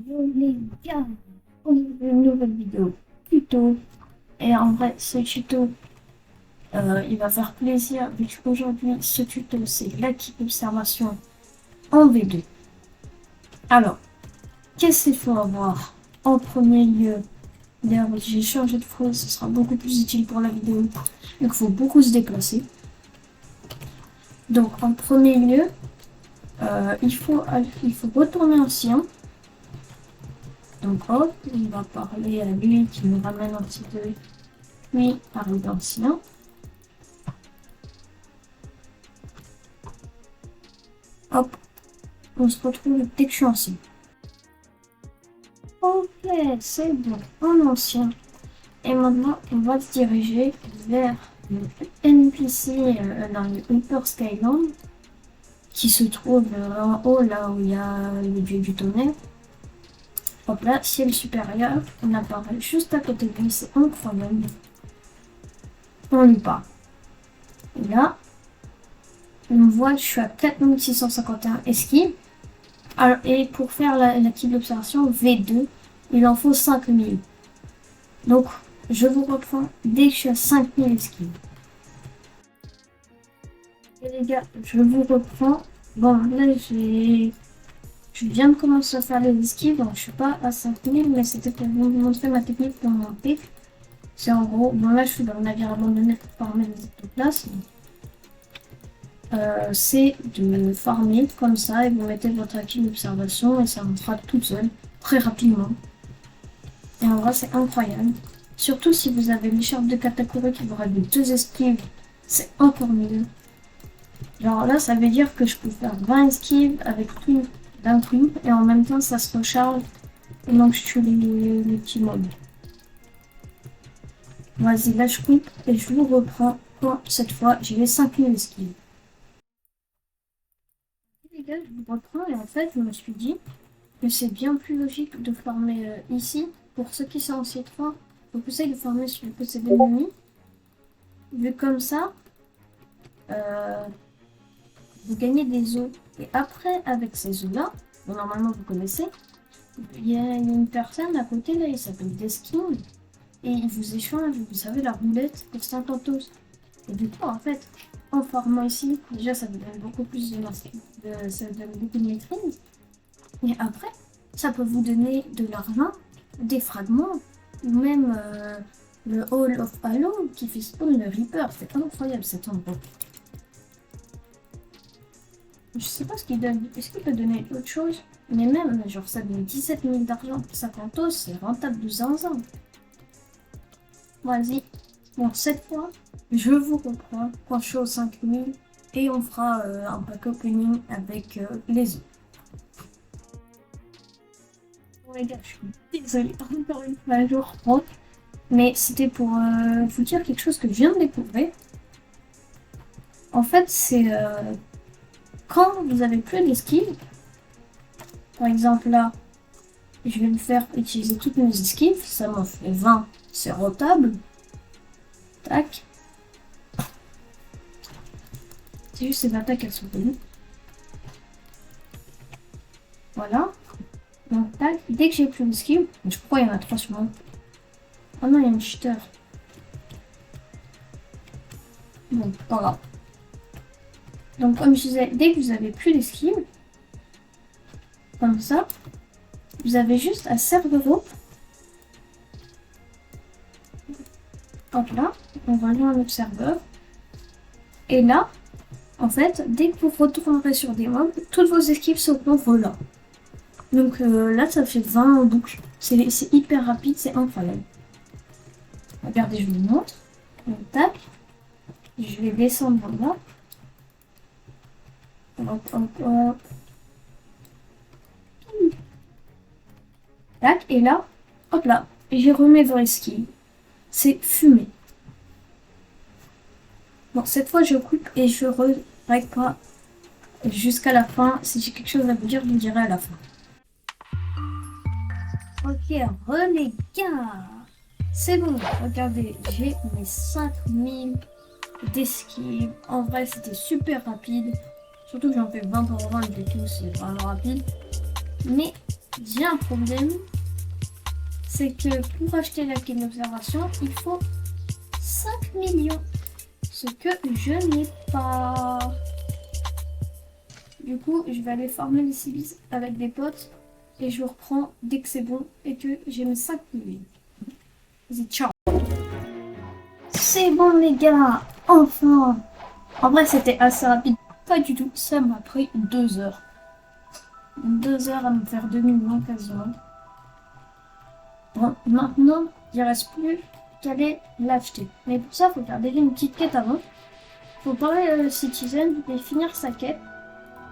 Yo les gars, on a une nouvelle vidéo tuto. Et en vrai, ce tuto, il va faire plaisir vu qu'aujourd'hui, ce tuto, c'est l'acquis d'observation en V2. Alors, qu'est-ce qu'il faut avoir en premier lieu? D'ailleurs, j'ai changé de phrase, ce sera beaucoup plus utile pour la vidéo. Donc, il faut beaucoup se déplacer. Donc, en premier lieu, il faut retourner en sillon. Donc, hop, on va parler à lui qui nous ramène un petit peu. Puis, arriver en sillon. Hop, on se retrouve dès que je suis en sillon. Ok, c'est bon, en ancien. Et maintenant, on va se diriger vers le NPC dans le Upper Skyland, qui se trouve en haut, là où il y a le dieu du tonnerre. Hop là, ciel supérieur, on apparaît juste à côté de lui, c'est incroyable. On lui parle. Et là, on voit que je suis à 4651 esquives. Alors, et pour faire la type d'observation V2, il en faut 5000. Donc, je vous reprends dès que je suis à 5000 esquives. Et les gars, je vous reprends. Bon, là, je viens de commencer à faire les esquives, donc je suis pas à 5000, mais c'était pour vous montrer ma technique pour monter. C'est en gros, bon là, je suis dans le navire abandonné pour farmer les ectoplasmes. C'est de farmer comme ça et vous mettez votre acquis d'observation et ça montera toute seule, très rapidement. Et en vrai, c'est incroyable. Surtout si vous avez l'écharpe de Katakuri qui vous rajoute 2 esquives, c'est encore mieux. Genre là, ça veut dire que je peux faire 20 esquives avec tout d'un coup et en même temps, ça se recharge et donc je tue les petits mobs. Vas-y, là, je coupe et je vous reprends quand cette fois j'ai les 5000 esquives. Les gars, je vous reprends et en fait, je me suis dit que c'est bien plus logique de farmer ici. Pour ceux qui sont en C3, je vous conseille de farmer sur le PC de l'ennemi. Vu comme ça, euh, vous gagnez des os. Et après, avec ces os-là, bon, normalement vous connaissez, il y a une personne à côté là, il s'appelle Deskin. Et il vous échange, vous savez, la roulette pour 50 os. Et du coup, en fait, en farmant ici, déjà ça vous donne beaucoup plus ça vous donne beaucoup de maîtrise. Et après, ça peut vous donner de l'argent, des fragments, ou même le Hall of Halo qui fait spawn le Reaper. C'est incroyable cet endroit. Je sais pas ce qu'il donne. Est-ce qu'il peut donner autre chose? Mais même, genre, ça donne 17 000 d'argent pour 50 os, c'est rentable de zinzin. Vas-y. Bon, cette fois, je vous reprends quand je suis aux 5000 et on fera un pack opening avec les œufs. Bon les gars, je suis désolée encore une fois, je reprends. Mais c'était pour vous dire quelque chose que je viens de découvrir. En fait, c'est quand vous avez plus d'esquives, par exemple là, je vais me faire utiliser toutes mes esquives, ça m'en fait 20, c'est rentable. Tac. C'est juste ces attaques, elles sont connues. Voilà. Donc tac, dès que j'ai plus d'esquives, je crois qu'il y en a 3 sur moi. Oh non, il y a une cheater. Bon, pas grave. Donc comme je disais, dès que vous avez plus d'esquive, comme ça, vous avez juste à serveur up. Hop là, on va aller en autre serveur. Et là, en fait, dès que vous retournerez sur des mobs, toutes vos esquives s'augmentent là. Donc là, ça fait 20 en boucle. C'est hyper rapide, c'est incroyable. Regardez, je vous montre. Donc, tac. Je vais descendre là. Hop, hop, hop. Tac, et là, hop là, j'ai remis dans l'esquive. C'est fumé. Bon, cette fois, je coupe et je règle pas jusqu'à la fin. Si j'ai quelque chose à vous dire, je vous dirai à la fin. Ok, les gars. C'est bon, regardez, j'ai mes 5000 d'esquive. En vrai, c'était super rapide. Surtout que j'en fais 20 pour 20 et tout, c'est vraiment rapide. Mais J'ai un problème, c'est que pour acheter la clé d'observation, il faut 5 millions, ce que je n'ai pas. Du coup, je vais aller farmer les cibis avec des potes et je reprends dès que c'est bon et que j'ai mes 5 millions. Vas-y, ciao. C'est bon les gars, enfin. En vrai, c'était assez rapide. Pas du tout, ça m'a pris 2 heures. 2 heures à me faire 2 millions quasiment. Bon, maintenant, il reste plus qu'à aller l'acheter. Mais pour ça, il faut faire déjà une petite quête avant. Faut parler à Citizen et finir sa quête.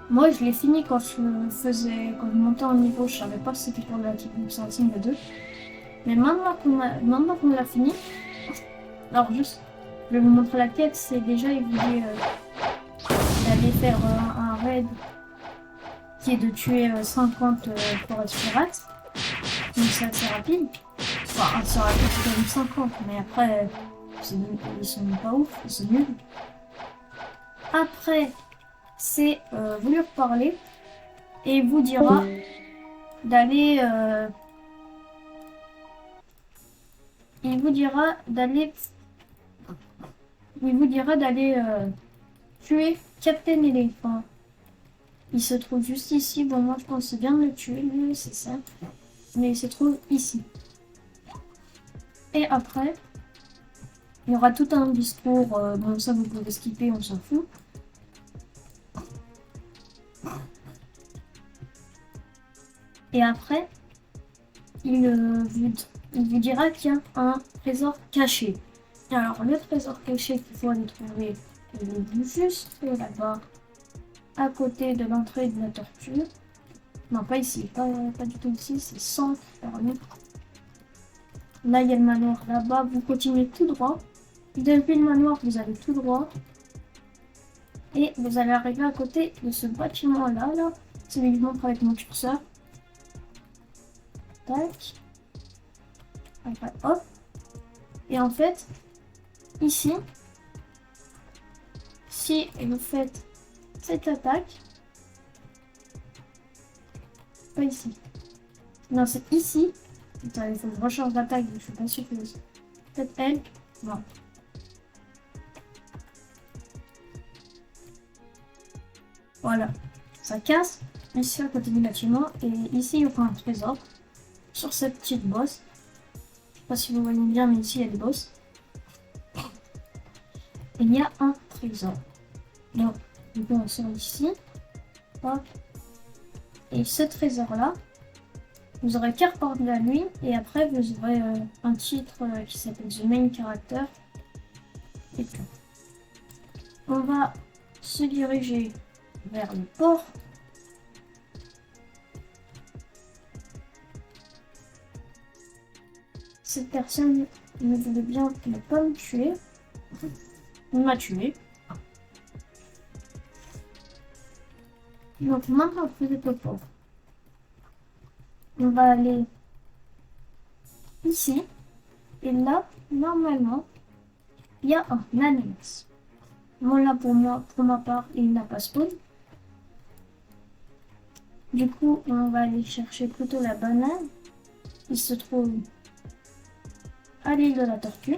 Moi, je l'ai fini quand je montais en niveau. Je savais pas si c'était pour la type centimes de 2. Mais maintenant qu'on l'a fini, alors juste, je vais vous montrer la quête. C'est déjà, il voulait d'aller faire un raid qui est de tuer 50 forest pirates. Donc c'est assez rapide. Enfin, assez rapide, c'est quand même 50. Mais après, ils sont pas ouf, ils sont nuls. Après, c'est vous lui reparler et il vous dira d'aller il vous dira d'aller tuer Captain Elephant. Il se trouve juste ici. Bon, moi je pense bien de le tuer, lui, c'est ça. Mais il se trouve ici. Et après, il y aura tout un discours. Bon, ça vous pouvez skipper, on s'en fout. Et après, il vous dira qu'il y a un trésor caché. Alors, le trésor caché qu'il faut aller trouver, il est juste là-bas, à côté de l'entrée de la tortue. Non, pas ici, pas du tout ici, c'est sans fermer. Là, il y a le manoir là-bas, vous continuez tout droit. Depuis le manoir, vous allez tout droit. Et vous allez arriver à côté de ce bâtiment-là, là. Celui que je montre avec mon curseur. Tac. Après, hop. Et en fait, ici, si vous faites cette attaque, pas ici. Non, c'est ici. Attends, il faut que je rechange d'attaque, je suis pas sûre que c'est. Peut-être elle. Non. Voilà. Ça casse. Ici, à côté du bâtiment. Et ici, il y aura un trésor. Sur cette petite bosse. Je sais pas si vous voyez bien, mais ici, il y a des bosses. Et il y a un trésor. Donc, du coup, on sort ici. Hop. Et ce trésor-là, vous aurez qu'à reparler à lui. Et après, vous aurez un titre qui s'appelle The Main Character. Et tout. On va se diriger vers le port. Cette personne ne voulait bien ne pas me tuer. On m'a tué. Donc maintenant que vous êtes au port, on va aller ici. Et là, normalement, il y a un ananas. Bon là pour ma part, il n'a pas spawn. Du coup, on va aller chercher plutôt la banane. Il se trouve à l'île de la tortue.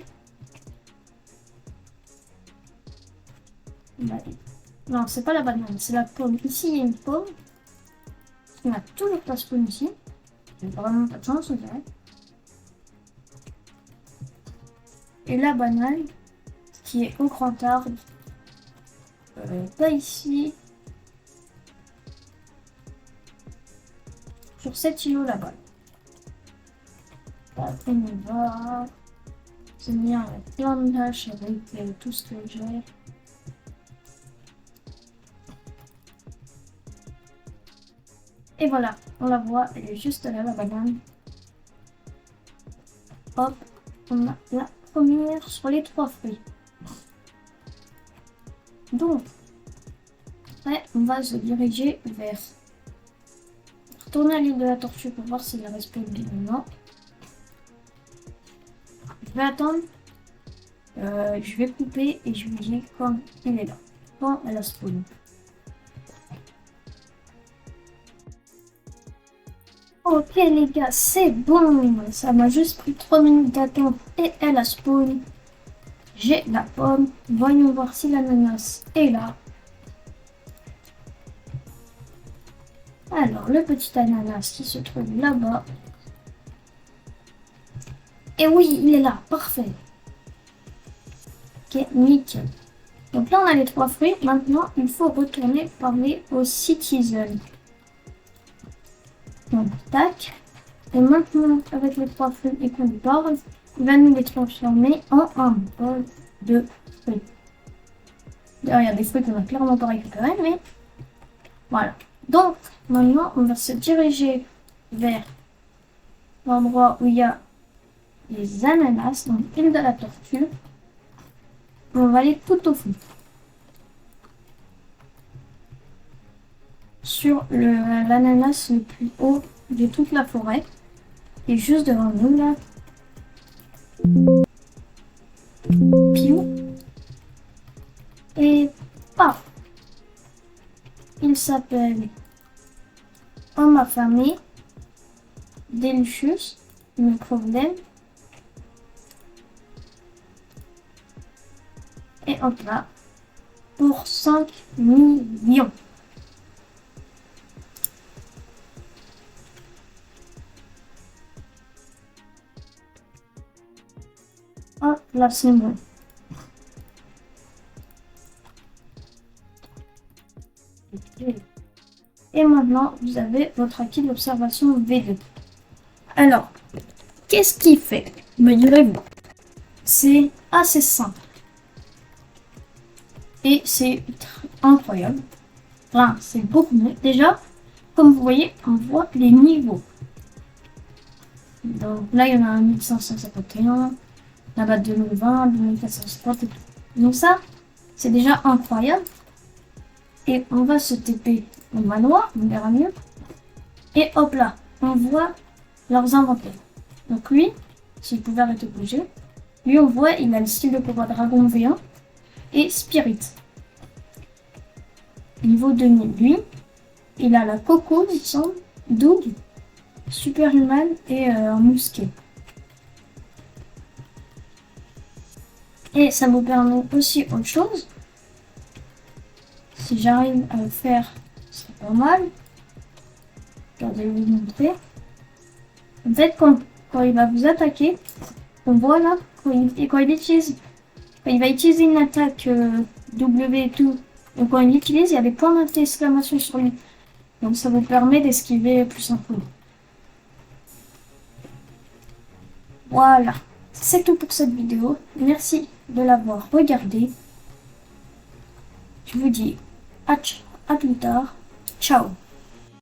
Non, c'est pas la banane, c'est la pomme. Ici, il y a une pomme. Il n'a toujours pas spawn ici. J'ai vraiment pas de chance, on dirait. Et la banane, qui est au grand arbre. Pas ici. Sur cet îlot là-bas. Après, on va se mettre avec plein de haches avec tout ce que j'ai. Et voilà, on la voit, elle est juste là, la banane. Hop, on a la première sur les 3 fruits. Donc, après, on va se diriger vers... Retourner à l'île de la tortue pour voir s'il reste spawn bien ou non. Je vais attendre. Je vais couper et je vous dis quand il est là. Quand elle a spawn. Ok les gars, c'est bon. Ça m'a juste pris 3 minutes d'attente et elle a spawn. J'ai la pomme. Voyons voir si l'ananas est là. Alors, le petit ananas qui se trouve là-bas. Et oui, il est là. Parfait. Ok, nickel. Donc là, on a les 3 fruits. Maintenant, il faut retourner parler aux citizens. Donc, tac. Et maintenant, avec les 3 fruits et qu'on lui parle, il va nous les transformer en un bol de fruits. D'ailleurs, il y a des fruits qu'on n'a clairement pas récupérés, mais voilà. Donc, maintenant, on va se diriger vers l'endroit où il y a les ananas, donc l'île de la tortue. On va aller tout au fond. Sur l'ananas le plus haut de toute la forêt. Et juste devant nous, là. Piou. Et paf. Il s'appelle Homme affamé. Delicious. Le problème. Et hop là. Pour 5 millions. Hop là, c'est bon. Et maintenant, vous avez votre acquis d'observation V2. Alors, qu'est-ce qu'il fait, me direz-vous? C'est assez simple. Et c'est incroyable. Enfin, c'est beaucoup mieux. Déjà, comme vous voyez, on voit les niveaux. Donc là, il y en a un 1551, là-bas 2020, 2450 et tout. Donc ça, c'est déjà incroyable. Et on va se TP au manoir, on verra mieux. Et hop là, on voit leurs inventaires. Donc lui, s'il pouvait arrêter de bouger, lui on voit, il a le style de combat Dragon V1 et Spirit. Niveau 2000, lui, il a la Coco, il semble, Doug, Superhuman et un musqué. Et ça vous permet aussi autre chose. Si j'arrive à le faire, c'est pas mal. Regardez, je vais vous montrer. En fait, quand il va vous attaquer, on voit là, quand il va utiliser une attaque W et tout, donc quand il l'utilise, il y a des points d'exclamation sur lui. Donc ça vous permet d'esquiver plus simplement. Voilà, c'est tout pour cette vidéo. Merci de l'avoir regardée. Je vous dis à plus tard. Ciao.